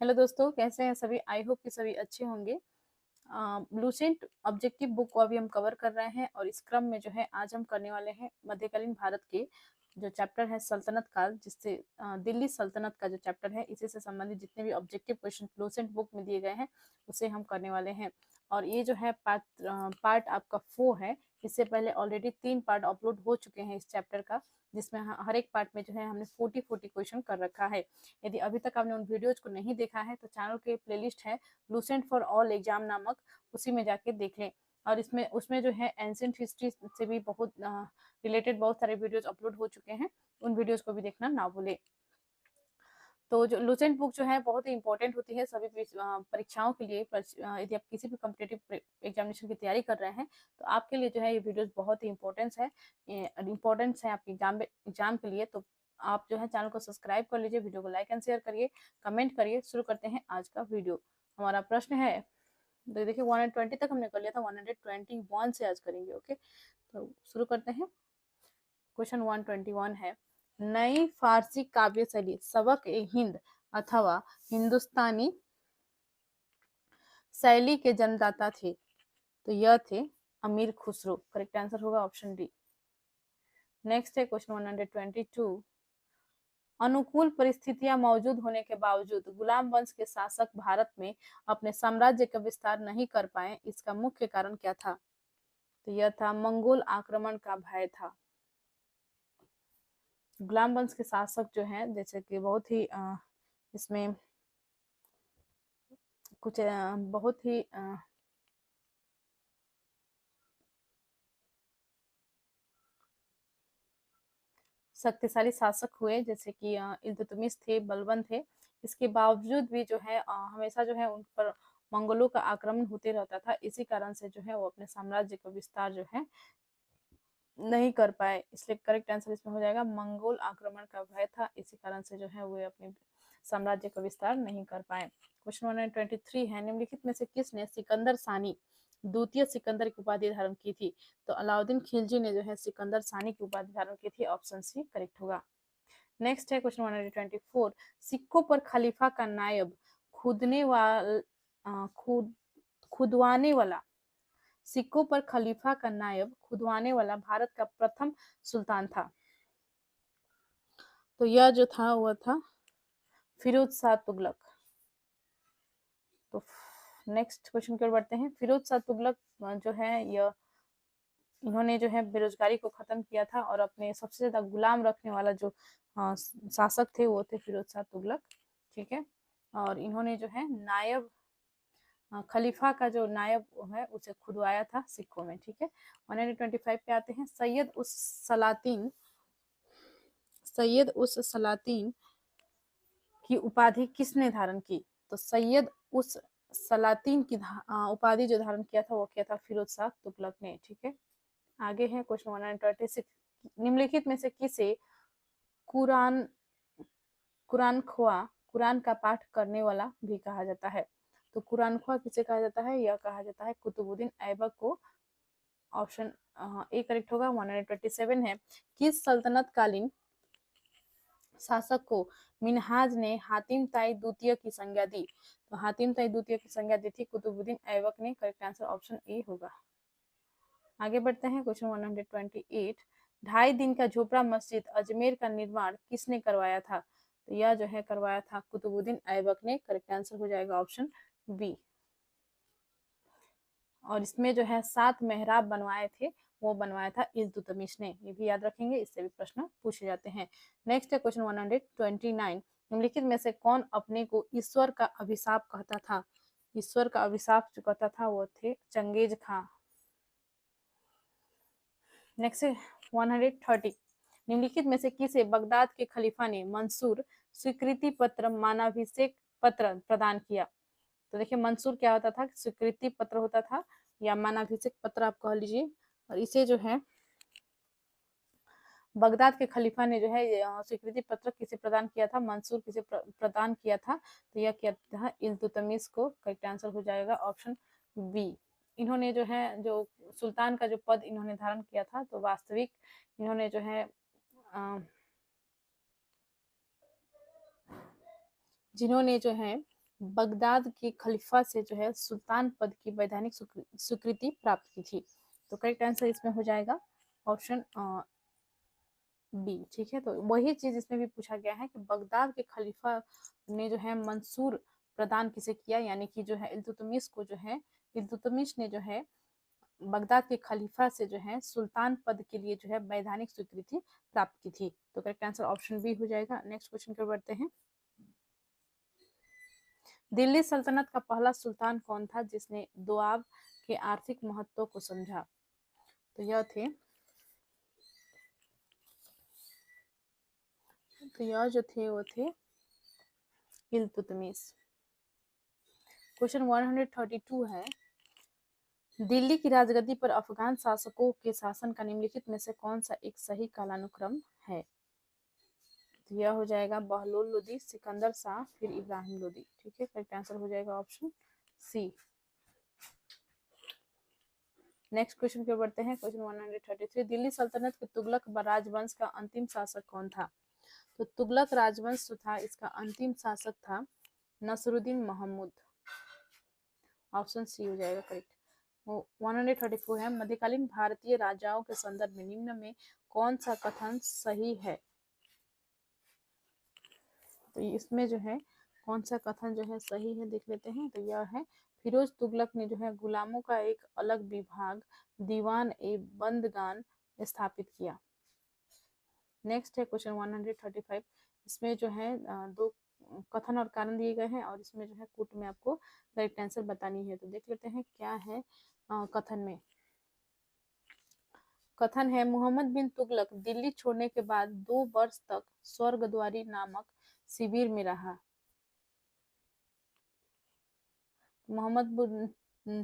Hello दोस्तों, कैसे हैं सभी। आई होप कि सभी अच्छे होंगे। लूसेंट ऑब्जेक्टिव बुक को अभी हम कवर कर रहे हैं और इस क्रम में जो है आज हम करने वाले हैं मध्यकालीन भारत के जो चैप्टर है सल्तनत काल, जिससे दिल्ली सल्तनत का जो चैप्टर है इसी से संबंधित जितने भी ऑब्जेक्टिव क्वेश्चन लूसेंट बुक में दिए गए हैं उसे हम करने वाले हैं। और ये जो है पार्ट आपका 4 है। इससे पहले ऑलरेडी 3 पार्ट अपलोड हो चुके हैं इस चैप्टर का, जिसमें हर एक पार्ट में जो है हमने 40 क्वेश्चन कर रखा है। यदि अभी तक आपने उन वीडियोज को नहीं देखा है तो चैनल के प्लेलिस्ट है लूसेंट फॉर ऑल एग्जाम नामक, उसी में जाके देख लें। और इसमें उसमें जो है एंशिएंट हिस्ट्री से भी बहुत रिलेटेड बहुत सारे वीडियोज अपलोड हो चुके हैं, उन वीडियोज को भी देखना ना भूलें। तो जो लूसेंट बुक जो है बहुत ही इंपॉर्टेंट होती है सभी परीक्षाओं के लिए। यदि आप किसी भी कॉम्पिटेटिव एग्जामिनेशन की तैयारी कर रहे हैं तो आपके लिए जो है ये वीडियोस बहुत ही इंपॉर्टेंस है आपके एग्जाम के लिए। तो आप जो है चैनल को सब्सक्राइब कर लीजिए, वीडियो को लाइक एंड शेयर करिए, कमेंट करिए। शुरू करते हैं आज का वीडियो। हमारा प्रश्न है, तो देखिए 120 तक हमने कर लिया था, 121 से आज करेंगे। ओके, तो शुरू करते हैं। क्वेश्चन 121 है, नई फारसी काव्य शैली सबक ए हिंद अथवा हिंदुस्तानी शैली के जन्मदाता थे। तो यह थे अमीर खुसरो। करेक्ट आंसर होगा ऑप्शन डी। नेक्स्ट है क्वेश्चन 122, अनुकूल परिस्थितियां मौजूद होने के बावजूद गुलाम वंश के शासक भारत में अपने साम्राज्य का विस्तार नहीं कर पाए, इसका मुख्य कारण क्या था। तो यह था मंगोल आक्रमण का भय था। गुलाम वंश के शासक जो हैं, जैसे कि बहुत ही इसमें कुछ बहुत ही शक्तिशाली शासक हुए, जैसे कि इल्तुतमिश थे, बलबन थे। इसके बावजूद भी जो है हमेशा जो है उन पर मंगोलों का आक्रमण होते रहता था। इसी कारण से जो है वो अपने साम्राज्य का विस्तार जो है नहीं कर पाए। इसलिए करेक्ट आंसर इसमें हो जाएगा मंगोल आक्रमण का भय था, इसी कारण से जो है वो अपने साम्राज्य का विस्तार नहीं कर पाए। क्वेश्चन 123 है, निम्नलिखित में से किसने सिकंदर सानी द्वितीय सिकंदर की उपाधि धारण की थी। तो अलाउद्दीन खिलजी ने जो है सिकंदर सानी की उपाधि धारण की थी। ऑप्शन सी करेक्ट होगा। नेक्स्ट है क्वेश्चन 124, सिक्कों पर खलीफा का नायब खुद खुदवाने वाला सिक्कों पर खलीफा का नायब खुदवाने वाला भारत का प्रथम सुल्तान था। तो यह जो था वह था फिरोज शाह तुगलक। तो नेक्स्ट क्वेश्चन की ओर बढ़ते हैं। फिरोज शाह तुगलक जो है इन्होंने जो है बेरोजगारी को खत्म किया था और अपने सबसे ज्यादा गुलाम रखने वाला जो शासक थे वो थे फिरोज शाह तुगलक। ठीक है, और इन्होंने जो है नायब खलीफा का जो नायब है उसे खुदवाया था सिक्कों में। ठीक है, 125 पे आते हैं। सैयद उस सलातीन की उपाधि किसने धारण की। तो सैयद उस सलातीन की उपाधि जो धारण किया था वो किया था फिरोज शाह तुगलक ने। ठीक है, आगे है क्वेश्चन 126, निम्नलिखित में से किसे कुरान कुरान का पाठ करने वाला भी कहा जाता है। तो कुरान ख्वा किसे कहा जाता है, यह कहा जाता है कुतुबुद्दीन ऐबक को। ऑप्शन ए करेक्ट होगा। 127 है, किस सल्तनत कालीन शासक को मिन्हाज ने हातिम ताई द्वितीय की संज्ञा दी। तो हातिम ताई द्वितीय की संज्ञा दी थी कुतुबुद्दीन ऐबक ने। करेक्ट आंसर ऑप्शन ए होगा। आगे बढ़ते हैं क्वेश्चन 128, 2.5 दिन का झोपड़ा मस्जिद अजमेर का निर्माण किसने करवाया था। तो यह जो है करवाया था कुतुबुद्दीन ऐबक ने। करेक्ट आंसर हो जाएगा ऑप्शन बी। और इसमें जो है 7 मेहराब बनवाए थे वो बनवाया था इल्तुतमिश ने। ये भी याद रखेंगे, इससे भी प्रश्न पूछे जाते हैं। नेक्स्ट है क्वेश्चन 129, निम्नलिखित में से कौन अपने को ईश्वर का अभिशाप कहता था। ईश्वर का अभिशाप जो कहता था वो थे चंगेज खां। नेक्स्ट है 130, निम्नलिखित में से किसे बगदाद के खलीफा ने मंसूर स्वीकृति पत्र मानाभिषेक पत्र प्रदान किया। तो देखिए मंसूर क्या होता था, स्वीकृति पत्र होता था या मानाभिषेक पत्र आप कह लीजिए। और इसे जो है बगदाद के खलीफा ने जो है स्वीकृति पत्र किसे प्रदान किया था, मंसूर किसे प्रदान किया था। तो यह किया था इल्तुतमिश को। करेक्ट आंसर हो जाएगा ऑप्शन बी। इन्होंने जो है जो सुल्तान का जो पद इन्होंने धारण किया था, तो वास्तविक इन्होंने जो है जिन्होंने जो है बगदाद के खलीफा से जो है सुल्तान पद की वैधानिक स्वीकृति प्राप्त की थी। तो करेक्ट आंसर इसमें हो जाएगा ऑप्शन बी। ठीक है, तो वही चीज इसमें भी पूछा गया है कि बगदाद के खलीफा ने जो है मंसूर प्रदान किसे किया, यानी कि जो है इल्तुतमिश को जो है इल्तुतमिश ने जो है बगदाद के खलीफा से जो है सुल्तान पद के लिए जो है वैधानिक स्वीकृति प्राप्त की थी। तो करेक्ट आंसर ऑप्शन बी हो जाएगा। नेक्स्ट क्वेश्चन की ओर बढ़ते हैं। दिल्ली सल्तनत का पहला सुल्तान कौन था जिसने दोआब के आर्थिक महत्व को समझा? तो यह जो थे वो थे इल्तुतमिश। क्वेश्चन 132 है, दिल्ली की राजगद्दी पर अफगान शासकों के शासन का निम्नलिखित में से कौन सा एक सही कालानुक्रम है? तो यह हो जाएगा बहलोल लोदी, सिकंदर शाह, फिर इब्राहिम लोदी। ठीक है, करेक्ट आंसर हो जाएगा ऑप्शन सी। नेक्स्ट क्वेश्चन पे बढ़ते हैं। क्वेश्चन 133, दिल्ली सल्तनत के तुगलक राजवंश का अंतिम शासक कौन था? तो तुगलक राजवंश जो था इसका अंतिम शासक था नसरुद्दीन महमूद। ऑप्शन सी हो जाएगा करेक्ट। 134 है, मध्यकालीन भारतीय राजाओं के संदर्भ में निम्न में कौन सा कथन सही है? तो इसमें जो है कौन सा कथन जो है सही है देख लेते हैं। तो यह है, फिरोज तुगलक ने जो है गुलामों का एक अलग विभाग दीवान ए बंदगान स्थापित किया। नेक्स्ट है क्वेश्चन 135, इसमें जो है दो कथन और कारण दिए गए हैं और इसमें जो है कूट में आपको करेक्ट आंसर बतानी है। तो देख लेते हैं क्या है कथन में। कथन है, मोहम्मद बिन तुगलक दिल्ली छोड़ने के बाद 2 वर्ष तक स्वर्गद्वारी नामक शिविर में रहा। मोहम्मद बिन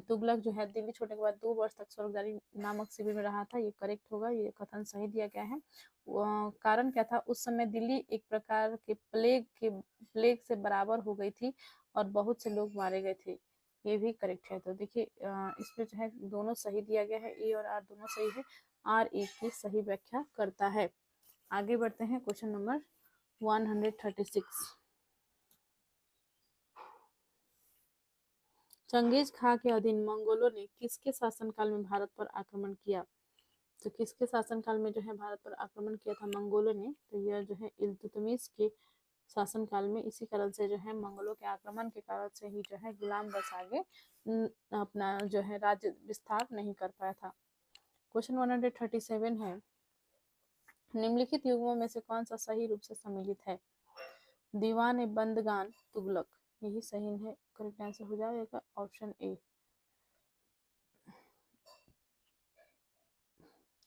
तुगलक जो है दिल्ली छोड़ने के बाद 2 वर्ष तक स्वर्गद्वारी नामक शिविर में रहा था। ये करेक्ट होगा, ये कथन सही दिया गया है। कारण क्या था, उस समय दिल्ली एक प्रकार के प्लेग से बराबर हो गई थी और बहुत से लोग मारे गए थे। ये भी करेक्ट है। तो देखिए इसमें जो है दोनों सही दिया गया है, ए और आर दोनों सही है। आर एक की सही व्याख्या करता है। आगे बढ़ते हैं क्वेश्चन नंबर 136, चंगेज खां के अधीन मंगोलों ने किसके शासनकाल में भारत पर आक्रमण किया? तो किसके शासनकाल में जो है भारत पर आक्रमण किया था मंगोलों ने? तो यह जो है इल्तुतमिश के शासनकाल में। इसी कारण से जो है मंगोलों के आक्रमण के कारण से ही जो है गुलाम बस आगे अपना जो है राज्य विस्तार नहीं कर पाया था। क्वेश्चन 137 है, निम्नलिखित युग्मों में से कौन सा सही रूप से सम्मिलित है? दीवान बंदगान तुगलक, यही सही है। करेक्ट आंसर हो जाएगा ऑप्शन ए।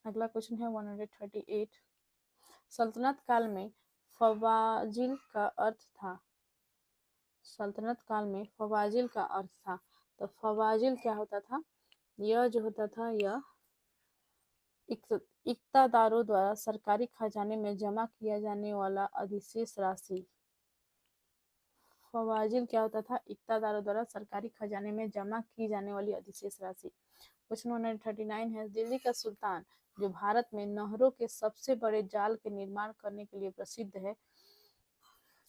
अगला क्वेश्चन है 138, सल्तनत काल में फवाजिल का अर्थ था? सल्तनत काल में फवाजिल का अर्थ था। तो फवाजिल क्या होता था? यह जो होता था यह इक्तादारों द्वारा सरकारी खजाने में जमा किया जाने वाला अधिशेष राशि। फवाजिल क्या होता था? इक्तादारों द्वारा सरकारी खजाने में जमा की जाने वाली अधिशेष राशि। क्वेश्चन 139 है, दिल्ली का सुल्तान जो भारत में नहरों के सबसे बड़े जाल के निर्माण करने के लिए प्रसिद्ध है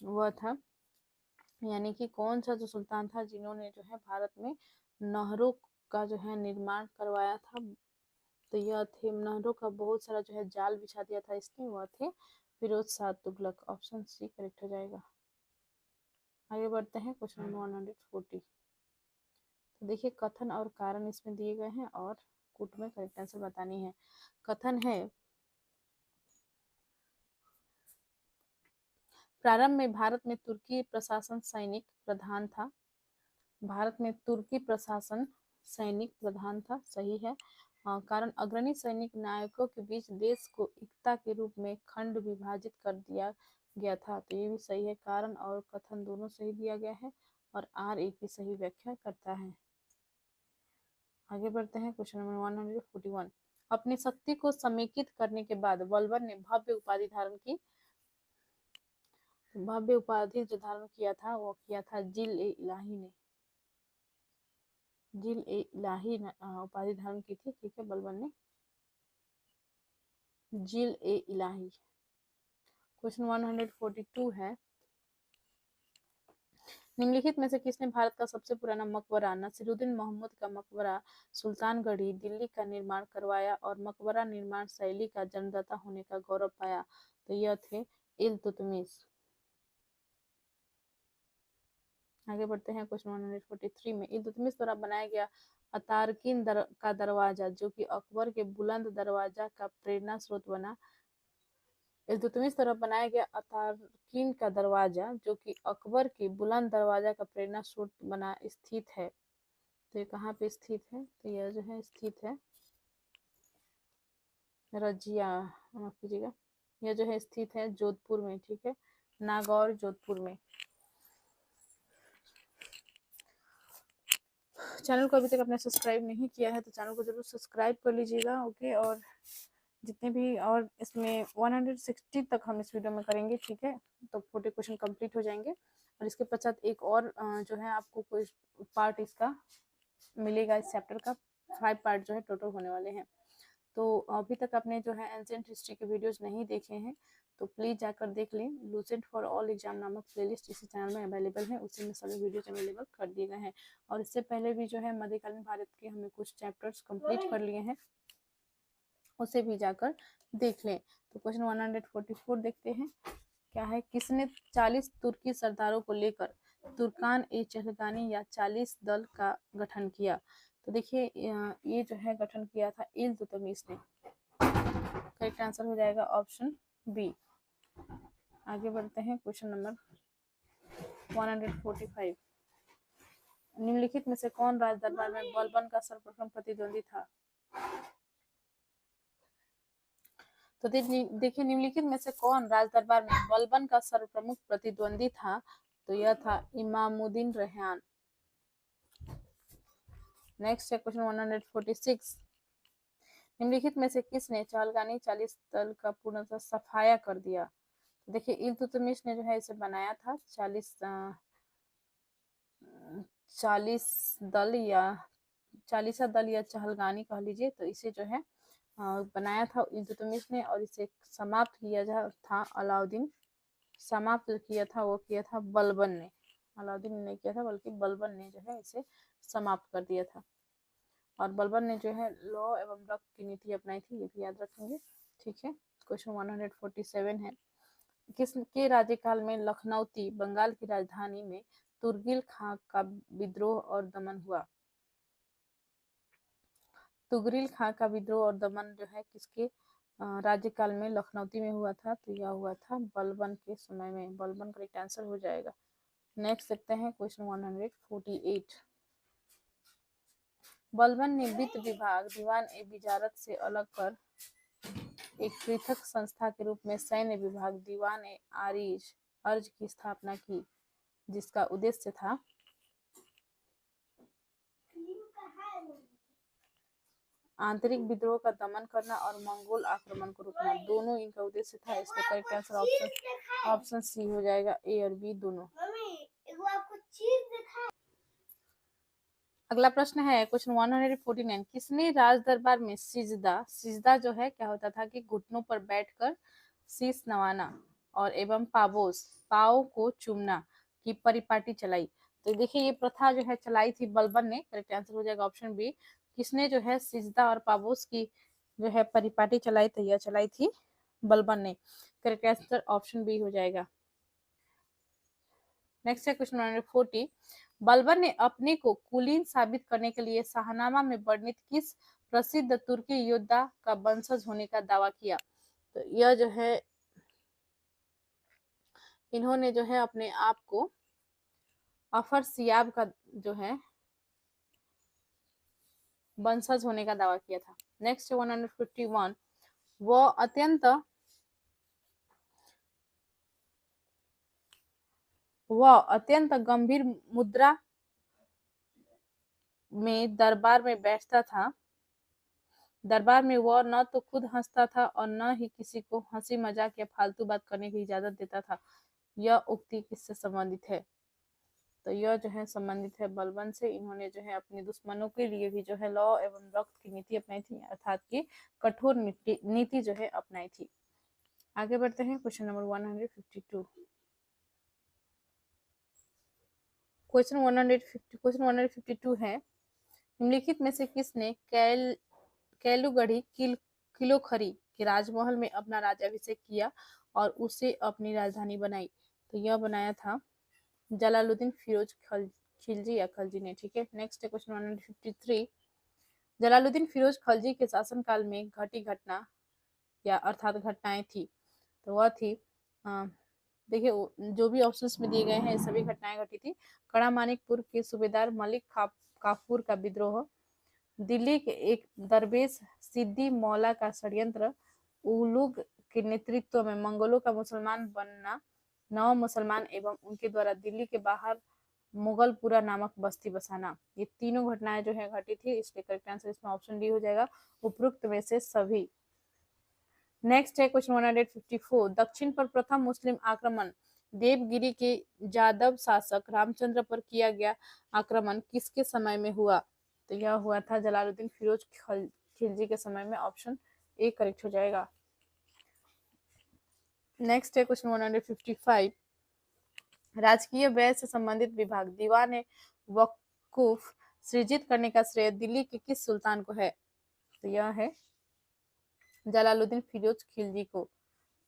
वह था, यानी कि कौन सा जो सुल्तान था जिन्होंने जो है भारत में नहरों का जो है निर्माण करवाया था? तो यह थे, नहरों का बहुत सारा जो है जाल बिछा दिया था इसने, वह थे Firoz Shah Tughlaq. Option C correct हो जाएगा। आगे बढ़ते हैं क्वेश्चन 140, तो देखिए कथन और कारण इसमें दिए गए हैं और कूट में करेक्ट आंसर बतानी है। कथन है, प्रारंभ में भारत में तुर्की प्रशासन सैनिक प्रधान था। भारत में तुर्की प्रशासन सैनिक प्रधान था, सही है। कारण अग्रणी सैनिक नायकों के बीच देश को एकता के रूप में खंड विभाजित कर दिया गया था। तो ये भी सही है, कारण और कथन दोनों सही दिया गया है और आर एक की सही व्याख्या करता है। आगे बढ़ते हैं क्वेश्चन नंबर 141, अपनी शक्ति को समेकित करने के बाद बलबन ने भव्य उपाधि धारण की। भव्य उपाधि जो धारण किया था वो किया था जिल ए इलाही ने। जिल ए इलाही उपाधि धारण की थी। ठीक है, बलबन ने जिल ए इलाही। क्वेश्चन 142 है, निम्नलिखित में से किसने भारत का सबसे पुराना मकबरा नसीरुद्दीन महमूद का मकबरा सुल्तानगढ़ी दिल्ली का निर्माण करवाया और मकबरा निर्माण शैली का जन्मदाता होने का गौरव पाया? तो यह थे इल्तुतमिश। आगे बढ़ते हैं क्वेश्चन 143 में। इल्तुतमिश द्वारा बनाया गया अतारकिन का दरवाजा जो कि अकबर के बुलंद दरवाजा का प्रेरणा स्रोत बना। इल्तुतमिश द्वारा बनाया गया अतारकिन का दरवाजा जो कि अकबर के बुलंद दरवाजा का प्रेरणा स्रोत बना स्थित है। तो ये कहाँ पे स्थित है? तो यह जो है स्थित है रजिया, माफ कीजिएगा, यह जो है स्थित है जोधपुर में। ठीक है, नागौर जोधपुर में। चैनल को अभी तक आपने सब्सक्राइब नहीं किया है तो चैनल को जरूर सब्सक्राइब कर लीजिएगा। ओके, और जितने भी और इसमें 160 तक हम इस वीडियो में करेंगे। ठीक है, तो 40 क्वेश्चन कंप्लीट हो जाएंगे और इसके पश्चात एक और जो है आपको कोई पार्ट इसका मिलेगा। इस चैप्टर का 5 पार्ट जो है टोटल होने वाले हैं। तो अभी तक आपने जो है एंशिएंट हिस्ट्री के वीडियोस नहीं देखे हैं तो प्लीज जाकर देख लें। लूसेंट फॉर ऑल एग्जाम नामक प्लेलिस्ट इसी चैनल में अवेलेबल है, उसी में सभी वीडियोज अवेलेबल कर दिए गए हैं। और इससे पहले भी जो है मध्यकालीन भारत के हमने कुछ चैप्टर्स कंप्लीट कर लिए हैं, उसे भी जाकर देख लें। तो क्वेश्चन 144 देखते हैं क्या है। किसने 40 तुर्की सरदारों को लेकर तुर्कान ए चहलगानी या 40 दल का गठन किया? तो देखिए ये जो है गठन किया था इल्तुतमिश ने। करेक्ट आंसर हो जाएगा ऑप्शन बी। आगे बढ़ते हैं क्वेश्चन नंबर 145। निम्नलिखित में से कौन राज दरबार में बलबन का सर्वप्रथम प्रतिद्वंदी था? तो देखिए निम्नलिखित में से कौन राज दरबार में बलबन का सर्वप्रमुख प्रतिद्वंदी था? तो यह था इमामुद्दीन रेहान। नेक्स्ट है क्वेश्चन 146। निम्नलिखित में से किसने चहलगानी 40 दल का पूर्णतः सफाया कर दिया? देखिए इल्तुतमिश ने जो है इसे बनाया था 40 दल या 40 दल या चहलगानी कह लीजिए। तो इसे जो है बनाया था इल्तुतमिश ने और इसे समाप्त किया था अलाउद्दीन। समाप्त किया था वो किया था बलबन ने। अलाउद्दीन ने नहीं किया था बल्कि बलबन ने जो है इसे समाप्त कर दिया था। और बलबन ने जो है लॉ एवं रक्त की नीति अपनाई थी, ये भी याद रखेंगे। ठीक है, क्वेश्चन 147 है। किसके राज्यकाल में लखनऊती बंगाल की राजधानी में तुर्गिल खां का विद्रोह और दमन हुआ? तुगरिल खां का विद्रोह और दमन जो है किसके राज्यकाल में लखनऊती में हुआ था? तो यह हुआ था बलबन के समय में। बलबन करेक्ट आंसर हो जाएगा। नेक्स्ट देखते हैं क्वेश्चन 148। बलबन ने वित्त विभाग दीवान ए विजारत से अलग कर एक पृथक संस्था के रूप में सैन्य विभाग दीवान ए अर्ज की स्थापना की, जिसका उद्देश्य था आंतरिक विद्रोह का दमन करना और मंगोल आक्रमण को रोकना। दोनों इनका उद्देश्य था, इसलिए करेक्ट आंसर ऑप्शन सी हो जाएगा, ए और बी दोनों। अगला प्रश्न है क्वेश्चन 149। किसने राज दरबार में सिजदा जो है क्या होता था कि घुटनों पर बैठकर शीश नवाना और एवं पाव को चूमना की परिपाटी चलाई? तो देखिए ये प्रथा जो है चलाई थी बलबन ने। करेक्ट आंसर हो जाएगा ऑप्शन बी। किसने जो है सिजदा और पावोस की जो है परिपाटी चलाई? तो यह चलाई थी बलबन ने। करेक्ट आंसर ऑप्शन बी हो जाएगा। नेक्स्ट है क्वेश्चन 140। बलबन ने अपने को कुलीन साबित करने के लिए शाहनामा में वर्णित किस प्रसिद्ध तुर्की योद्धा का वंशज होने का दावा किया? तो यह जो है इन्होंने जो है अपने आप को अफरसियाब का जो है वंशज होने का दावा किया था। नेक्स्ट 151। वह अत्यंत गंभीर मुद्रा में दरबार में बैठता था। दरबार में वह न तो खुद हंसता था और न ही किसी को हंसी मजाक या फालतू बात करने की इजाजत देता था। यह उक्ति किससे संबंधित है? तो यह जो है संबंधित है बलबन से। इन्होंने जो है अपने दुश्मनों के लिए भी जो है लॉ एवं रक्त की नीति अपनाई थी, अर्थात की कठोर नीति जो है अपनाई थी। आगे बढ़ते हैं क्वेश्चन नंबर 152। क्वेश्चन 152 है, निम्नलिखित में से किसने कैलूगढ़ी किलोखरी के राजमहल में अपना राज्याभिषेक किया और उसे अपनी राजधानी बनाई? तो यह बनाया था जलालुद्दीन फिरोज खिलजी या खलजी ने। ठीक है, नेक्स्ट है क्वेश्चन 153, जलालुद्दीन फिरोज खलजी के शासनकाल में घटी घटना या अर्थात घटनाएं थी, तो वह थी देखिए जो भी ऑप्शंस में दिए गए हैं सभी घटनाएं घटी थी। कड़ा मानिकपुर के सूबेदार मलिक काफूर का विद्रोह, दिल्ली के एक दरवेश सिद्दी मौला का षड्यंत्र, उलुग के नेतृत्व में मंगोलों का मुसलमान बनना, नौ मुसलमान एवं उनके द्वारा दिल्ली के बाहर मुगलपुरा नामक बस्ती बसाना। ये तीनों घटनाएं जो है घटी थी, इसलिए करेक्ट आंसर इसमें ऑप्शन डी हो जाएगा, उपरोक्त में से सभी। नेक्स्ट है क्वेश्चन 154, दक्षिण पर प्रथम मुस्लिम आक्रमण देवगिरी के जादव शासक रामचंद्र पर किया गया आक्रमण किसके समय में हुआ? तो यह हुआ था जलालुद्दीन फिरोज खिलजी के समय में, ऑप्शन ए करेक्ट हो जाएगा। नेक्स्ट है क्वेश्चन 155, राजकीय व्यय से संबंधित विभाग दीवान वकूफ सृजित करने का श्रेय दिल्ली के किस सुल्तान को है? तो यह है जलालुद्दीन फिरोज खिलजी को।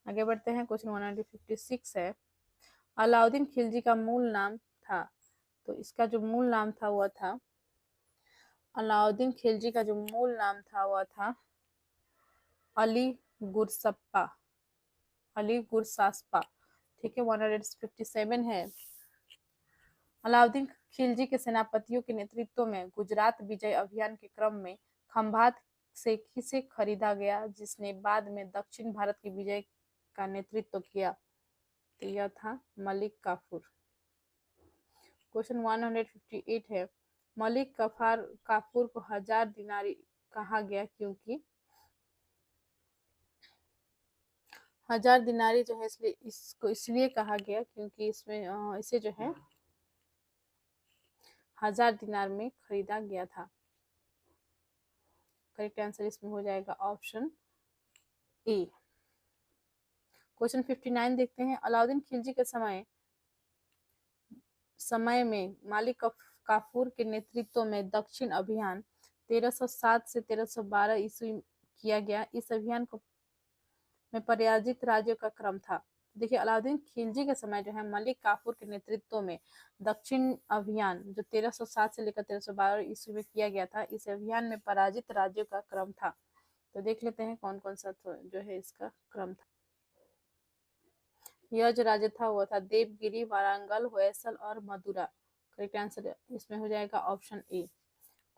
आगे बढ़ते हैं, क्वेश्चन 156 है, अलाउद्दीन खिलजी का मूल नाम था, तो इसका जो मूल नाम था वह था अलाउद्दीन खिलजी का जो मूल नाम था वह था अली गुरसप्पा, अली गुरसास्पा। ठीक है, 157 है, अलाउद्दीन खिलजी के सेनापतियों के नेतृत्व में गुजरात विजय अभियान के क्रम में खंभात से किसे खरीदा गया जिसने बाद में दक्षिण भारत की विजय का नेतृत्व किया? तो यह था मलिक काफूर। क्वेश्चन 158 है, मलिक काफूर को 1000 दिनारी कहा गया क्योंकि? 1000 दिनारी जो है इसलिए इसको इसलिए कहा गया क्योंकि इसमें इसे जो है 1000 दिनार में खरीदा गया था। करेक्ट आंसर इसमें हो जाएगा ऑप्शन ए। क्वेश्चन 59 देखते हैं, अलाउद्दीन खिलजी के समय में मालिक काफूर के नेतृत्व में दक्षिण अभियान 1307 से 1312 ईस्वी किया गया। इस अभियान को में पराजित राज्यों का क्रम था। देखिए अलाउद्दीन खिलजी के समय जो है मलिक काफूर के नेतृत्व में दक्षिण अभियान जो 1307 से लेकर 1312 ईस्वी में किया गया था, इस अभियान में पराजित राज्यों का क्रम था। तो देख लेते हैं कौन कौन सा जो है इसका क्रम था। यह जो राज्य था वो था देवगिरी, वारंगल, होयसल और मदुरा। करेक्ट आंसर इसमें हो जाएगा ऑप्शन ए।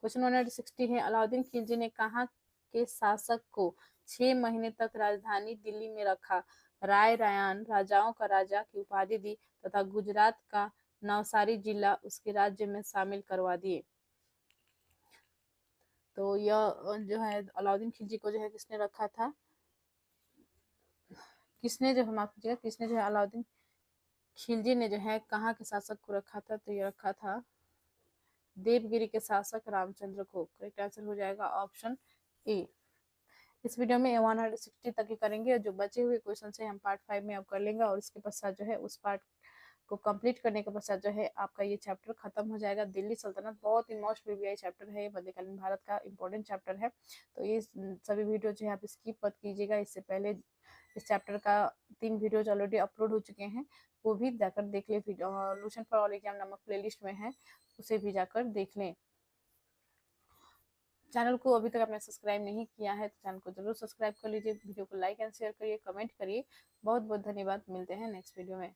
क्वेश्चन 160 है, अलाउद्दीन खिलजी ने कहाँ के शासक को 6 महीने तक राजधानी दिल्ली में रखा, राय रयान राजाओं का राजा की उपाधि दी तथा गुजरात का नवसारी जिला उसके राज्य में शामिल करवा दिए? तो यह जो है अलाउद्दीन खिलजी को जो है किसने रखा था, किसने जो है माफ कीजिएगा, किसने जो है अलाउद्दीन खिलजी ने जो है कहाँ के शासक को रखा था? तो ये रखा था देवगिरी के शासक रामचंद्र को। करेक्ट आंसर हो जाएगा ऑप्शन ए। इस वीडियो में 160 तक ही करेंगे और जो बचे हुए क्वेश्चन है हम पार्ट 5 में अब कर लेंगे और इसके पश्चात जो है उस पार्ट को कंप्लीट करने के पश्चात जो है आपका ये चैप्टर खत्म हो जाएगा। दिल्ली सल्तनत बहुत ही मोस्ट प्रीवियस चैप्टर है, ये मध्यकालीन भारत का इंपॉर्टेंट चैप्टर है, तो ये सभी वीडियो जो है आप स्किप मत कीजिएगा। इससे पहले इस चैप्टर का 3 वीडियोज ऑलरेडी अपलोड हो चुके हैं, वो भी जाकर देख ले, लूसेंट फॉर ऑल एग्जाम नामक प्लेलिस्ट में है, उसे भी जाकर देख लें। चैनल को अभी तक आपने सब्सक्राइब नहीं किया है तो चैनल को जरूर सब्सक्राइब कर लीजिए, वीडियो को लाइक एंड शेयर करिए, कमेंट करिए। बहुत बहुत धन्यवाद, मिलते हैं नेक्स्ट वीडियो में।